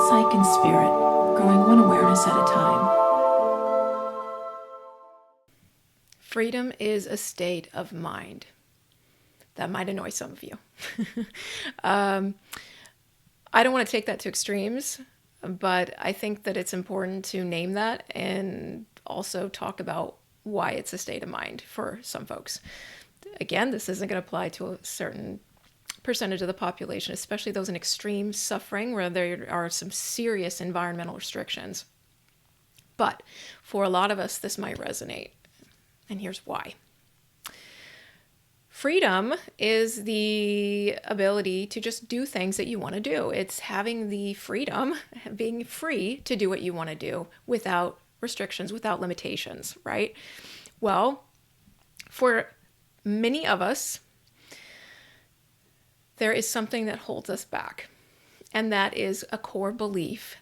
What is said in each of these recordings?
psyche and spirit, growing one awareness at a time. Freedom is a state of mind. That might annoy some of you. I don't want to take that to extremes, but I think that it's important to name that and also talk about why it's a state of mind for some folks. Again, this isn't going to apply to a certain percentage of the population, especially those in extreme suffering where there are some serious environmental restrictions. But for a lot of us, this might resonate. And here's why. Freedom is the ability to just do things that you want to do. It's having the freedom, being free to do what you want to do without restrictions, without limitations, right? Well, for many of us, there is something that holds us back, and that is a core belief.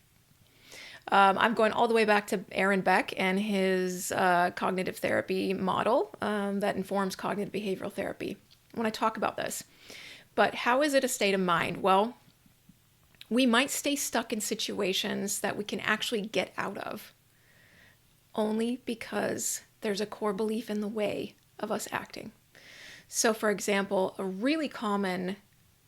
I'm going all the way back to Aaron Beck and his cognitive therapy model that informs cognitive behavioral therapy when I talk about this. But how is it a state of mind? Well, we might stay stuck in situations that we can actually get out of only because there's a core belief in the way of us acting. So, for example, a really common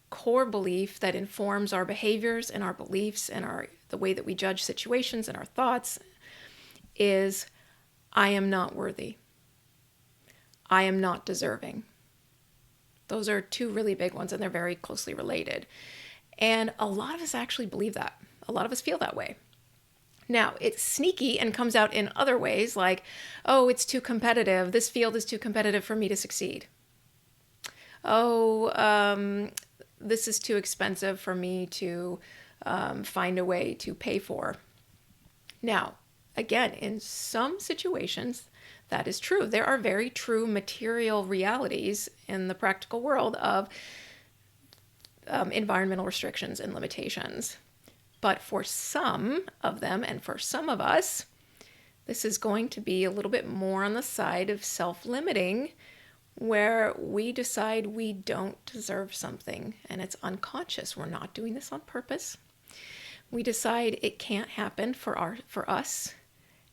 core belief that informs our behaviors and our beliefs and the way that we judge situations and our thoughts is, I am not worthy. I am not deserving. Those are two really big ones, and they're very closely related. And a lot of us actually believe that. A lot of us feel that way. Now, it's sneaky and comes out in other ways like, oh, it's too competitive. This field is too competitive for me to succeed. Oh, this is too expensive for me to find a way to pay for. Now, again, in some situations, that is true. There are very true material realities in the practical world of environmental restrictions and limitations. But for some of them, and for some of us, this is going to be a little bit more on the side of self-limiting, where we decide we don't deserve something and it's unconscious. We're not doing this on purpose. We decide it can't happen for us,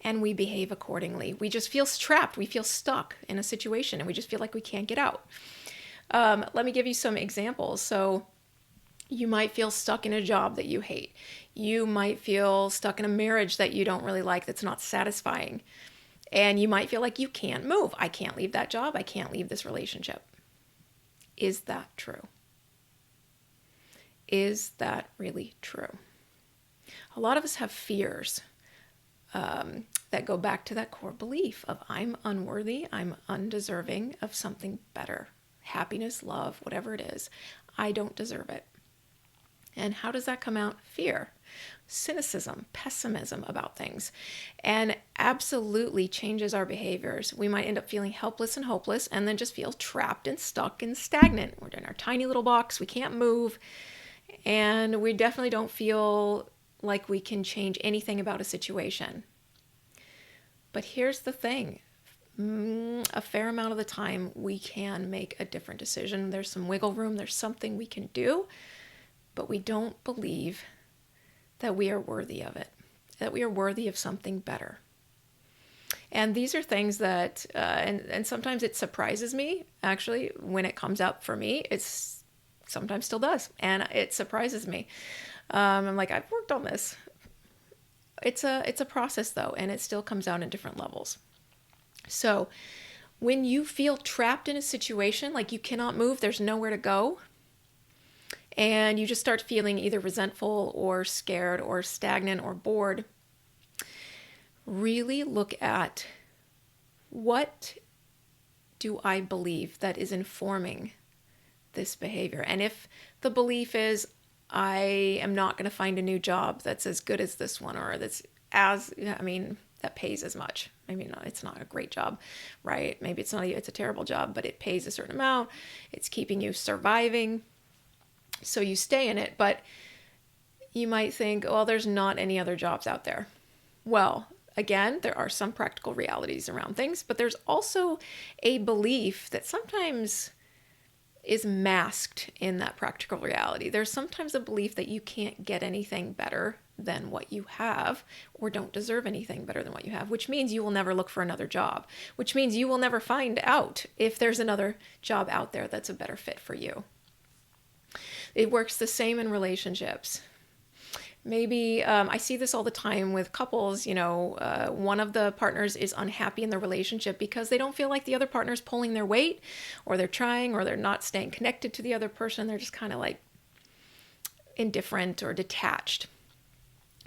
and we behave accordingly. We just feel trapped. We feel stuck in a situation and we just feel like we can't get out. Let me give you some examples. So you might feel stuck in a job that you hate. You might feel stuck in a marriage that you don't really like, that's not satisfying. And you might feel like you can't move. I can't leave that job. I can't leave this relationship. Is that true? Is that really true? A lot of us have fears that go back to that core belief of I'm unworthy, I'm undeserving of something better. Happiness, love, whatever it is. I don't deserve it. And how does that come out? Fear, cynicism, pessimism about things, and absolutely changes our behaviors. We might end up feeling helpless and hopeless and then just feel trapped and stuck and stagnant. We're in our tiny little box. We can't move. And we definitely don't feel like we can change anything about a situation. But here's the thing. A fair amount of the time, we can make a different decision. There's some wiggle room. There's something we can do. But we don't believe that we are worthy of it, that we are worthy of something better. And these are things that, and sometimes it surprises me, actually, when it comes out for me. It's sometimes still does, and it surprises me. I'm like, I've worked on this. It's a process, though, and it still comes out in different levels. So when you feel trapped in a situation, like you cannot move, there's nowhere to go, and you just start feeling either resentful or scared or stagnant or bored, really look at, what do I believe that is informing this behavior? And if the belief is, I am not going to find a new job that's as good as this one, or that pays as much. Maybe not, it's not a great job, right? Maybe it's a terrible job, but it pays a certain amount. It's keeping you surviving. So you stay in it, but you might think, well, there's not any other jobs out there. Well, again, there are some practical realities around things, but there's also a belief that sometimes is masked in that practical reality. There's sometimes a belief that you can't get anything better than what you have, or don't deserve anything better than what you have, which means you will never look for another job, which means you will never find out if there's another job out there that's a better fit for you. It works the same in relationships. Maybe I see this all the time with couples. One of the partners is unhappy in the relationship because they don't feel like the other partner's pulling their weight, or they're trying, or they're not staying connected to the other person. They're just kind of like indifferent or detached.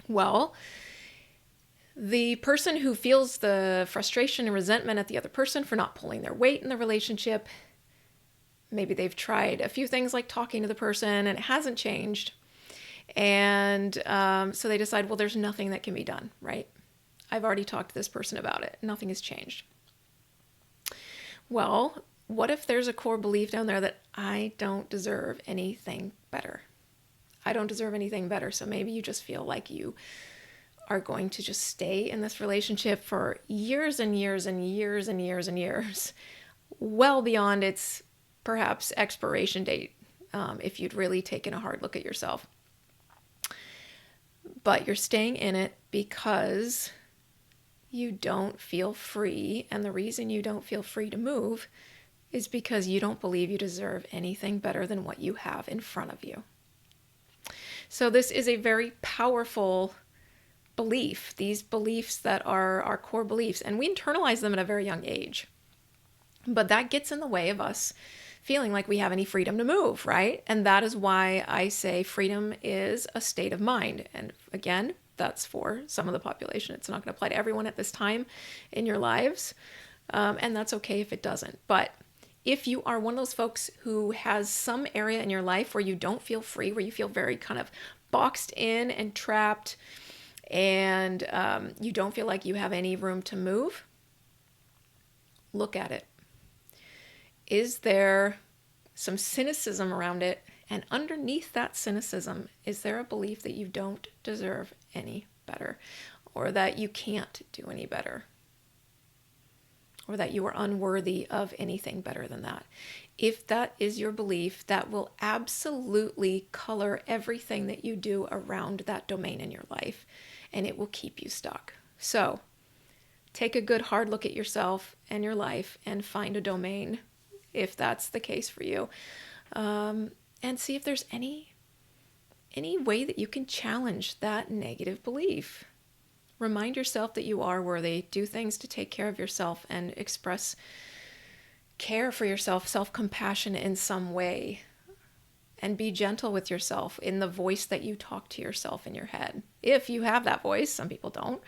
Well, the person who feels the frustration and resentment at the other person for not pulling their weight in the relationship, maybe they've tried a few things like talking to the person and it hasn't changed. And so they decide, well, there's nothing that can be done, right? I've already talked to this person about it. Nothing has changed. Well, what if there's a core belief down there that I don't deserve anything better? I don't deserve anything better. So maybe you just feel like you are going to just stay in this relationship for years and years and years and years and years, well beyond its perhaps expiration date, if you'd really taken a hard look at yourself. But you're staying in it because you don't feel free. And the reason you don't feel free to move is because you don't believe you deserve anything better than what you have in front of you. So this is a very powerful belief, these beliefs that are our core beliefs, and we internalize them at a very young age. But that gets in the way of us feeling like we have any freedom to move, right? And that is why I say freedom is a state of mind. And again, that's for some of the population. It's not going to apply to everyone at this time in your lives. And that's okay if it doesn't. But if you are one of those folks who has some area in your life where you don't feel free, where you feel very kind of boxed in and trapped, and you don't feel like you have any room to move, look at it. Is there some cynicism around it? And underneath that cynicism, is there a belief that you don't deserve any better, or that you can't do any better, or that you are unworthy of anything better than that? If that is your belief, that will absolutely color everything that you do around that domain in your life, and it will keep you stuck. So take a good hard look at yourself and your life and find a domain, if that's the case for you, and see if there's any way that you can challenge that negative belief. Remind yourself that you are worthy. Do things to take care of yourself and express care for yourself, self-compassion in some way, and be gentle with yourself in the voice that you talk to yourself in your head. If you have that voice, some people don't.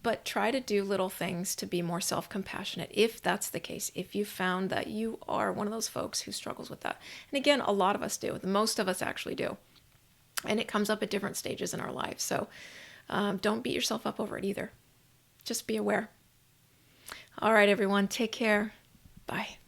But try to do little things to be more self-compassionate, if that's the case, if you found that you are one of those folks who struggles with that. And again, a lot of us do. Most of us actually do. And it comes up at different stages in our lives. So don't beat yourself up over it either. Just be aware. All right, everyone, take care. Bye.